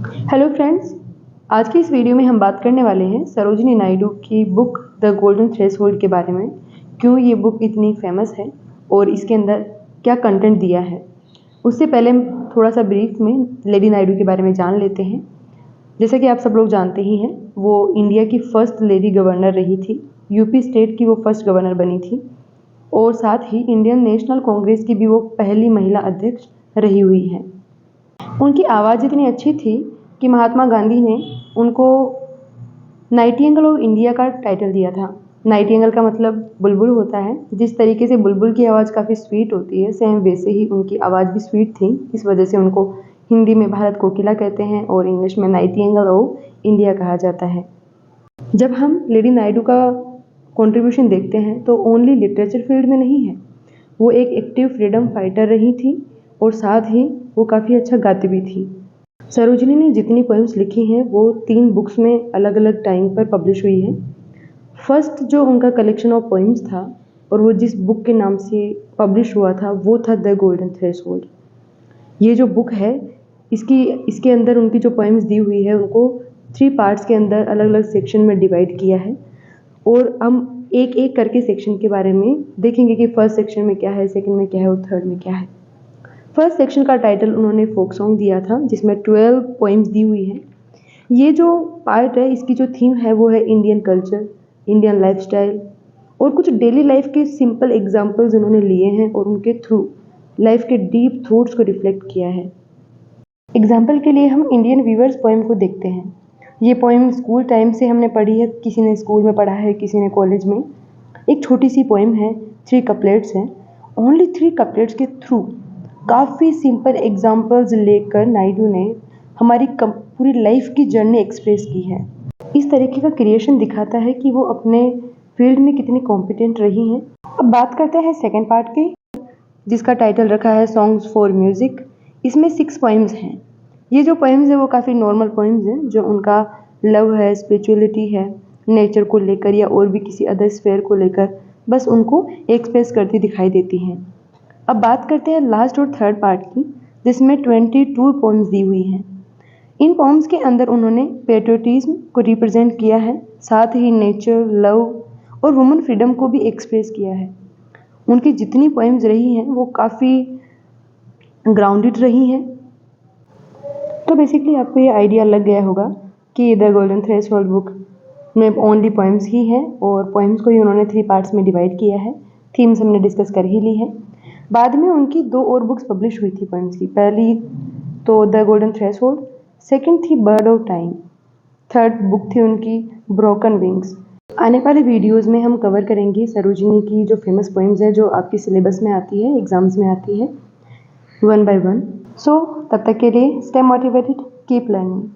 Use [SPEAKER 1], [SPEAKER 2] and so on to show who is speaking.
[SPEAKER 1] Hello friends, आज की इस वीडियो में हम बात करने वाले हैं सरोजिनी नायडू की बुक द गोल्डन थ्रेशोल्ड के बारे में। क्यों ये बुक इतनी फेमस है और इसके अंदर क्या कंटेंट दिया है। उससे पहले हम थोड़ा सा ब्रीफ में लेडी नायडू के बारे में जान लेते हैं। जैसा कि आप सब लोग जानते ही हैं, वो इंडिया की फर्स्ट लेडी गवर्नर रही थी। यूपी स्टेट की वो फर्स्ट गवर्नर बनी थी और साथ ही इंडियन नेशनल कांग्रेस की भी वो पहली महिला अध्यक्ष रही हुई है। उनकी आवाज़ इतनी अच्छी थी कि महात्मा गांधी ने उनको नाइटिंगेल ऑफ इंडिया का टाइटल दिया था। नाइटिंगेल का मतलब बुलबुल होता है। जिस तरीके से बुलबुल की आवाज़ काफ़ी स्वीट होती है, सेम वैसे ही उनकी आवाज़ भी स्वीट थी। इस वजह से उनको हिंदी में भारत कोकिला कहते हैं और इंग्लिश में नाइटिंगेल ऑफ इंडिया कहा जाता है। जब हम लेडी नायडू का कंट्रीब्यूशन देखते हैं तो ओनली लिटरेचर फील्ड में नहीं है, वो एक एक्टिव फ्रीडम फाइटर रही थी और साथ ही वो काफ़ी अच्छा गाती भी थी। सरोजिनी ने जितनी पोएम्स लिखी हैं वो 3 बुक्स में अलग अलग टाइम पर पब्लिश हुई है। फर्स्ट जो उनका कलेक्शन ऑफ पोएम्स था और वो जिस बुक के नाम से पब्लिश हुआ था वो था द गोल्डन थ्रेशोल्ड। ये जो बुक है इसके अंदर उनकी जो पोएम्स दी हुई है उनको 3 पार्ट्स के अंदर अलग अलग सेक्शन में डिवाइड किया है और हम एक एक करके सेक्शन के बारे में देखेंगे कि फर्स्ट सेक्शन में क्या है, सेकंड में क्या है और थर्ड में क्या है। फर्स्ट सेक्शन का टाइटल उन्होंने फोक सॉन्ग दिया था जिसमें 12 पोएम्स दी हुई है। ये जो पार्ट है इसकी जो थीम है वो है इंडियन कल्चर, इंडियन लाइफस्टाइल और कुछ डेली लाइफ के सिंपल एग्जांपल्स उन्होंने लिए हैं और उनके थ्रू लाइफ के डीप थॉट्स को रिफ्लेक्ट किया है। एग्जाम्पल के लिए हम इंडियन वीवर्स पोएम को देखते हैं। ये पोएम स्कूल टाइम से हमने पढ़ी है, किसी ने स्कूल में पढ़ा है, किसी ने कॉलेज में। एक छोटी सी पोएम है, 3 कपलेट्स हैं। ओनली 3 कपलेट्स के थ्रू काफ़ी सिंपल एग्जाम्पल्स लेकर नायडू ने हमारी पूरी लाइफ की जर्नी एक्सप्रेस की है। इस तरीके का क्रिएशन दिखाता है कि वो अपने फील्ड में कितनी कॉम्पिटेंट रही हैं। अब बात करते हैं सेकेंड पार्ट की, जिसका टाइटल रखा है सॉन्ग्स फॉर म्यूज़िक। इसमें 6 पोएम्स हैं। ये जो पोएम्स हैं वो काफ़ी नॉर्मल पोएम्स हैं, जो उनका लव है, स्पिरिचुअलिटी है, नेचर को लेकर या और भी किसी अदर स्फेयर को लेकर बस उनको एक्सप्रेस करती दिखाई देती हैं। अब बात करते हैं लास्ट और थर्ड पार्ट की, जिसमें 22 पोएम्स दी हुई हैं। इन पोएम्स के अंदर उन्होंने पेट्रियोटिज्म को रिप्रेजेंट किया है, साथ ही नेचर, लव और वुमेन फ्रीडम को भी एक्सप्रेस किया है। उनकी जितनी पोएम्स रही हैं वो काफ़ी ग्राउंडेड रही हैं। तो बेसिकली आपको ये आइडिया लग गया होगा कि द गोल्डन थ्रेशोल्ड बुक में ओनली पोएम्स ही हैं और पोएम्स को ही उन्होंने 3 पार्ट्स में डिवाइड किया है। थीम्स हमने डिस्कस कर ही ली है। बाद में उनकी 2 और बुक्स पब्लिश हुई थी पोएम्स की। पहली तो द गोल्डन थ्रेशोल्ड, सेकंड थी bird of time, third book थी उनकी ब्रोकन विंग्स। आने वाले वीडियोस में हम कवर करेंगे सरोजिनी की जो फेमस पोएम्स है जो आपकी सिलेबस में आती है, एग्जाम्स में आती है, वन बाय वन। सो तब तक के लिए स्टे मोटिवेटेड, कीप लर्निंग।